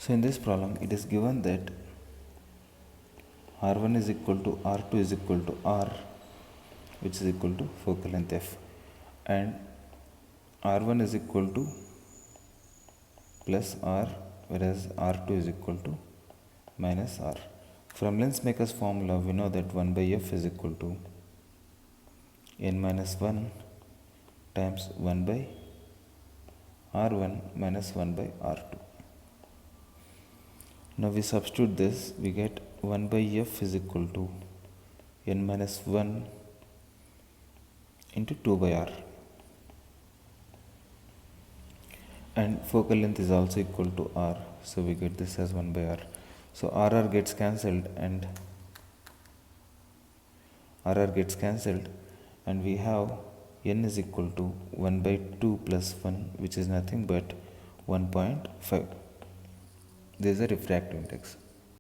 So in this problem it is given that R1 is equal to R2 is equal to R, which is equal to focal length F, and R1 is equal to plus R, whereas R2 is equal to minus R. From length maker's formula we know that 1 by F is equal to n minus 1 times 1 by R1 minus 1 by R2. Now we substitute this, we get 1 by F is equal to n minus 1 into 2 by R, and focal length is also equal to R, so we get this as 1 by R. So RR gets cancelled and we have n is equal to 1 by 2 plus 1, which is nothing but 1.5. This is a refractive index.